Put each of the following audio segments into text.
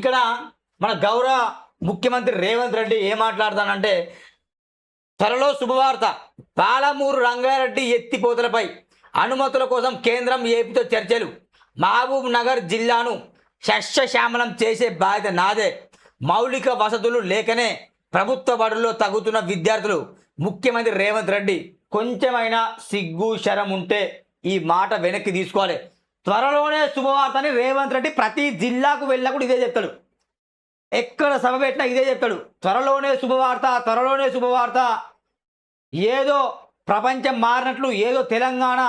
ఇక్కడ మన గౌరవ ముఖ్యమంత్రి రేవంత్ రెడ్డి ఏం మాట్లాడతానంటే, త్వరలో శుభవార్త, పాలమూరు రంగారెడ్డి ఎత్తిపోతలపై అనుమతుల కోసం కేంద్రం ఏపీతో చర్చలు, మహబూబ్ నగర్ జిల్లాను సస్యశ్యామలం చేసే బాధ్యత నాదే, మౌలిక వసతులు లేకనే ప్రభుత్వ బడుల్లో తగ్గుతున్న విద్యార్థులు, ముఖ్యమంత్రి రేవంత్ రెడ్డి. కొంచెమైనా సిగ్గు శరం ఉంటే ఈ మాట వెనక్కి తీసుకోవాలి. త్వరలోనే శుభవార్తని రేవంత్ రెడ్డి ప్రతి జిల్లాకు వెళ్ళకుండా ఇదే చెప్తాడు, ఎక్కడ సభ పెట్టినా ఇదే చెప్తాడు, త్వరలోనే శుభవార్త, త్వరలోనే శుభవార్త. ఏదో ప్రపంచం మారినట్లు, ఏదో తెలంగాణ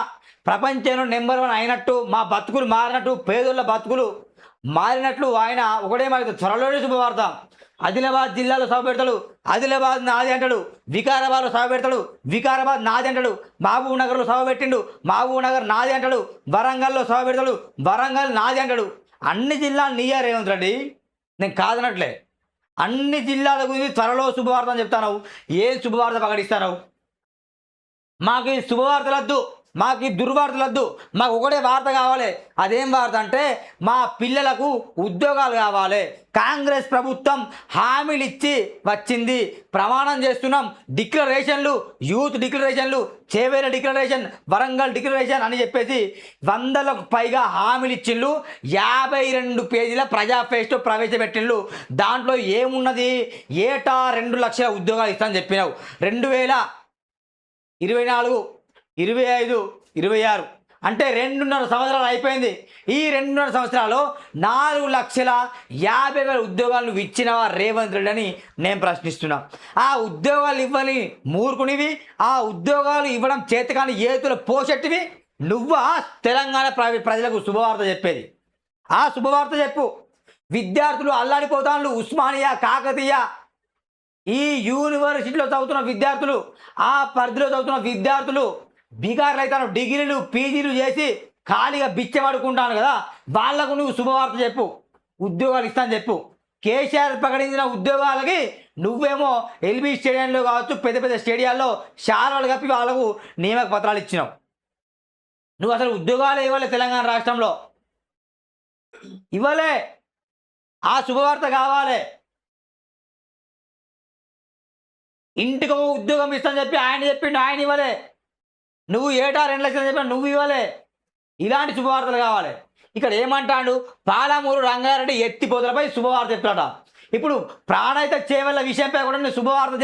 ప్రపంచంలో నెంబర్ 1 అయినట్టు, మా బతుకులు మారినట్టు, పేదోళ్ళ బతుకులు మారినట్లు ఆయన ఒకటే మాట, త్వరలోనే శుభవార్త. ఆదిలాబాద్ జిల్లాలో సభ పెడతాడు, ఆదిలాబాద్ నాది అంటాడు, వికారాబాద్లో సభ పెడతాడు, వికారాబాద్ నాది అంటాడు, మహబూబ్ నగర్లో సభ పెట్టిండు, మహబూబ్ నగర్ నాది అంటాడు, వరంగల్లో సభ పెడతాడు, వరంగల్ నాది అంటాడు. అన్ని జిల్లాలు నీయా రేవంత్ రెడ్డి, నేను కాదనట్లే. అన్ని జిల్లాల గురించి త్వరలో శుభవార్త అని చెప్తాను. ఏం శుభవార్త ప్రకటిస్తాను? మాకు ఈ శుభవార్తలద్దు, మాకు ఈ దుర్వార్తలద్దు, మాకు ఒకటే వార్త కావాలి. అదేం వార్త అంటే, మా పిల్లలకు ఉద్యోగాలు కావాలి. కాంగ్రెస్ ప్రభుత్వం హామీలు ఇచ్చి వచ్చింది, ప్రమాణం చేస్తున్నాం, డిక్లరేషన్లు, యూత్ డిక్లరేషన్లు, చేవేల డిక్లరేషన్, వరంగల్ డిక్లరేషన్ అని చెప్పేసి 100లకు పైగా హామీలు ఇచ్చిండ్రు. 52 పేజీల ప్రజాఫేస్టో ప్రవేశపెట్టిండ్రు. దాంట్లో ఏమున్నది? ఏటా 2 లక్షల ఉద్యోగాలు ఇస్తానని చెప్పినావు. 2024, 25, 26 అంటే 2.5 సంవత్సరాలు అయిపోయింది. ఈ 2.5 సంవత్సరాలు 4,50,000 ఉద్యోగాలు నువ్వు ఇచ్చినవా రేవంత్ రెడ్డి అని నేను ప్రశ్నిస్తున్నా. ఆ ఉద్యోగాలు ఇవ్వని మూర్ఖునివి, ఆ ఉద్యోగాలు ఇవ్వడం చేతకాని ఏతుల పోషెట్టివి నువ్వా తెలంగాణ ప్రజలకు శుభవార్త చెప్పేది? ఆ శుభవార్త చెప్పు. విద్యార్థులు అల్లాడిపోతాను. ఉస్మానియా, కాకతీయ, ఈ యూనివర్సిటీలో చదువుతున్న విద్యార్థులు, ఆ పరిధిలో చదువుతున్న విద్యార్థులు బీగార్లు అవుతాను, డిగ్రీలు పీజీలు చేసి ఖాళీగా బిచ్చబడుకుంటాను కదా, వాళ్లకు నువ్వు శుభవార్త చెప్పు, ఉద్యోగాలు ఇస్తాను చెప్పు. కేసీఆర్ ప్రకటించిన ఉద్యోగాలకి నువ్వేమో ఎల్బీ స్టేడియంలో కావచ్చు, పెద్ద పెద్ద స్టేడియాల్లో శాలలు కప్పి వాళ్ళకు నియామక పత్రాలు ఇచ్చినావు. నువ్వు అసలు ఉద్యోగాలు ఇవ్వలే తెలంగాణ రాష్ట్రంలో, ఇవ్వలే. ఆ శుభవార్త కావాలి. ఇంటికి ఉద్యోగం ఇస్తానని చెప్పి ఆయన చెప్పిండు, ఆయన ఇవ్వలే. నువ్వు ఏటా 2 లక్షలు చెప్పినా నువ్వు ఇవ్వలే. ఇలాంటి శుభవార్తలు కావాలి. ఇక్కడ ఏమంటాడు? పాలమూరు రంగారెడ్డి ఎత్తిపోతలపై శుభవార్త చెప్తాడ. ఇప్పుడు ప్రాణహిత చేవెళ్ళ విషయంపై కూడా నువ్వు శుభవార్త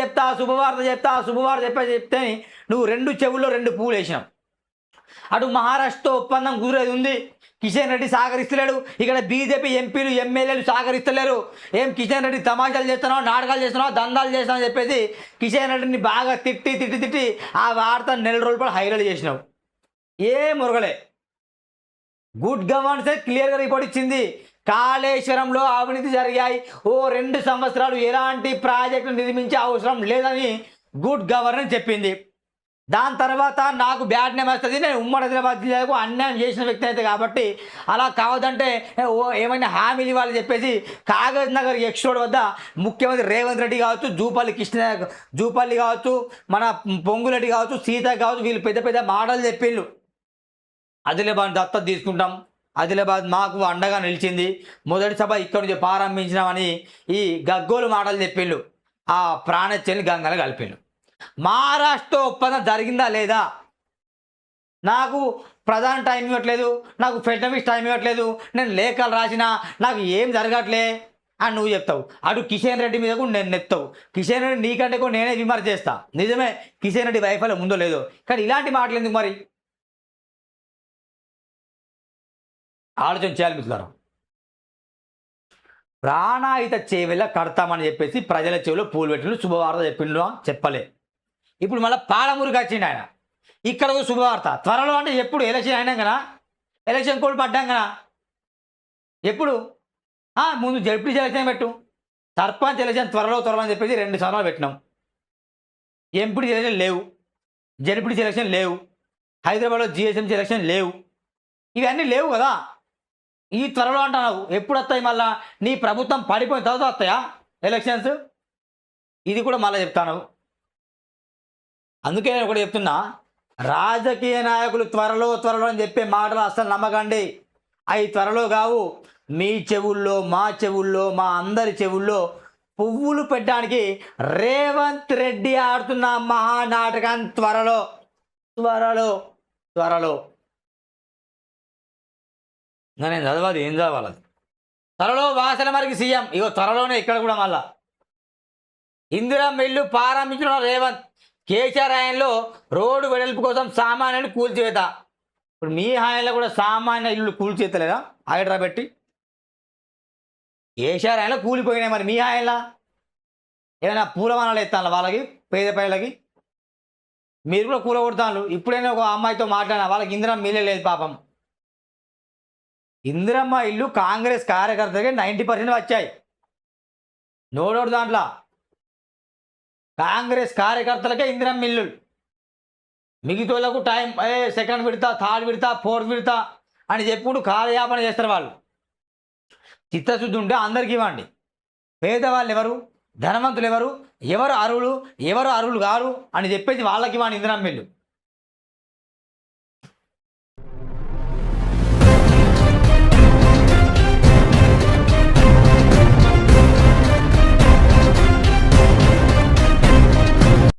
చెప్తే నువ్వు 2 చెవుల్లో 2 పూలు వేసినావు. అటు మహారాష్ట్రతో ఒప్పందం కుదిరేది ఉంది, కిషన్ రెడ్డి సహకరిస్తలేడు. ఇక్కడ బీజేపీ ఎంపీలు ఎమ్మెల్యేలు సహకరిస్తలేరు. ఏం కిషన్ రెడ్డి తమాషాలు చేస్తున్నావు, నాటకాలు చేస్తున్నావు, దందాలు చేస్తున్నావు అని చెప్పేసి కిషన్ రెడ్డిని బాగా తిట్టి ఆ వార్త 4 రోజుల పాటు హైలైట్ చేసినావు. ఏ మురగలే. గుడ్ గవర్నెన్స్ క్లియర్గా రిపోర్ట్ ఇచ్చింది. కాళేశ్వరంలో అవినీతి జరిగాయి, 2 సంవత్సరాలు ఎలాంటి ప్రాజెక్టులు నిర్మించే అవసరం లేదని గుడ్ గవర్నెన్స్ చెప్పింది. దాని తర్వాత నాకు బ్యాడ్ నేమ్ వస్తుంది, నేను ఉమ్మడి ఆదిలాబాద్ జిల్లాకు అన్యాయం చేసిన వ్యక్తి అయితే కాబట్టి అలా కావద్దంటే ఏమైనా హామీలు ఇవ్వాలని చెప్పేసి కాగజ్ నగర్ ఎక్స్ రోడ్ వద్ద ముఖ్యమంత్రి రేవంత్ రెడ్డి కావచ్చు, జూపల్లి కావచ్చు, మన పొంగులెడ్డి కావచ్చు, సీత కావచ్చు, వీళ్ళు పెద్ద పెద్ద మాటలు చెప్పిండ్రు. ఆదిలాబాద్ దత్తత తీసుకుంటాం, ఆదిలాబాద్ మాకు అండగా నిలిచింది, మొదటి సభ ఇక్కడ నుంచి ప్రారంభించినామని ఈ గగ్గోలు మాటలు చెప్పిండ్రు. ఆ ప్రాణచెల్ని గంగలు కలిపిండ్రు. మహారాష్ట్ర ఒప్పందం జరిగిందా లేదా? నాకు ప్రధాని టైం ఇవ్వట్లేదు, నాకు ఫెడరమిస్ట్ టైం ఇవ్వట్లేదు, నేను లేఖలు రాసినా నాకు ఏం జరగట్లే అని నువ్వు చెప్తావు. అటు కిషన్ రెడ్డి మీద కూడా నేను నెప్తావు. కిషన్ రెడ్డి నీకంటే కూడా నేనే విమర్శ చేస్తా. నిజమే, కిషన్ రెడ్డి వైఫల్యం ఉందో లేదో, కానీ ఇలాంటి మాటలు ఎందుకు మరి? ఆలోచన చేయాలి మిత్రులారా. ప్రాణాహిత చేవెళ్ళ కడతామని చెప్పేసి ప్రజల చెవిలో పూలు పెట్టిండు, శుభవార్త చెప్పిండు, చెప్పలే. ఇప్పుడు మళ్ళీ పాలమూరుకి వచ్చిండు ఆయన, ఇక్కడ శుభవార్త. త్వరలో అంటే ఎప్పుడు? ఎలక్షన్ అయినాం కదా, ఎలక్షన్ కోడ్ పడ్డాం కదా. ఎప్పుడు? ముందు జడ్పీ ఎలక్షన్ పెట్టు, సర్పంచ్ ఎలక్షన్ త్వరలో అని చెప్పేసి 2 సంవత్సరాలు పెట్టినాం. ఎంపీ ఎలక్షన్ లేవు, జడ్పీ ఎలక్షన్ లేవు, హైదరాబాద్లో జిహెచ్ఎంసీ ఎలక్షన్ లేవు, ఇవన్నీ లేవు కదా. ఈ త్వరలో అంటున్నావు, ఎప్పుడు వస్తాయి? మళ్ళా నీ ప్రభుత్వం పడిపోయిన తర్వాత వస్తాయా ఎలక్షన్స్? ఇది కూడా మళ్ళీ చెప్తాను. అందుకే నేను ఒకటి చెప్తున్నా, రాజకీయ నాయకులు త్వరలో అని చెప్పే మాటలు అస్సలు నమ్మకండి. అవి త్వరలో కావు. మీ చెవుల్లో మా చెవుల్లో మా అందరి చెవుల్లో పువ్వులు పెట్టడానికి రేవంత్ రెడ్డి ఆడుతున్న మహానాటకం త్వరలో త్వరలో త్వరలో ఇంకా నేను చదవాలి ఏం చదవాలి త్వరలో వాసన మరికి సీఎం ఇగో త్వరలోనే ఇక్కడ కూడా మళ్ళా ఇందిరమ్మ ఇల్లు ప్రారంభించిన రేవంత్ కేసీఆర్ హయాంలో రోడ్డు వెడల్పు కోసం సామాన్యులు కూల్చివేత ఇప్పుడు మీ హాయంలో కూడా సామాన్య ఇల్లు కూల్చేతలేదా హైడ్రా పెట్టి కేసీఆర్ హయాంలో కూలిపోయినాయి మరి మీ హాయంలో ఏమైనా పూలమానాలు ఎత్తాను వాళ్ళకి పేద ప్రజలకి మీరు కూడా కూల కొడతాను ఇప్పుడైనా ఒక అమ్మాయితో మాట్లాడినా వాళ్ళకి ఇందిరమ్మ ఇల్లే లేదు పాపం ఇందిరమ్మ ఇల్లు కాంగ్రెస్ కార్యకర్తలకి 90% వచ్చాయి నోడోడు దాంట్లో కాంగ్రెస్ కార్యకర్తలకే ఇందిరమ్మ ఇల్లు మిగతాలకు టైం సెకండ్ విడతా థర్డ్ విడతా ఫోర్త్ విడతా అని చెప్పుకుంటూ కాలయాపన చేస్తారు వాళ్ళు చిత్తశుద్ధి ఉంటే అందరికీ ఇవ్వండి పేదవాళ్ళు ఎవరు ధనవంతులు ఎవరు ఎవరు అర్హులు ఎవరు అర్హులు కారు అని చెప్పేసి వాళ్ళకి ఇవ్వండి ఇందిరమ్మ ఇల్లు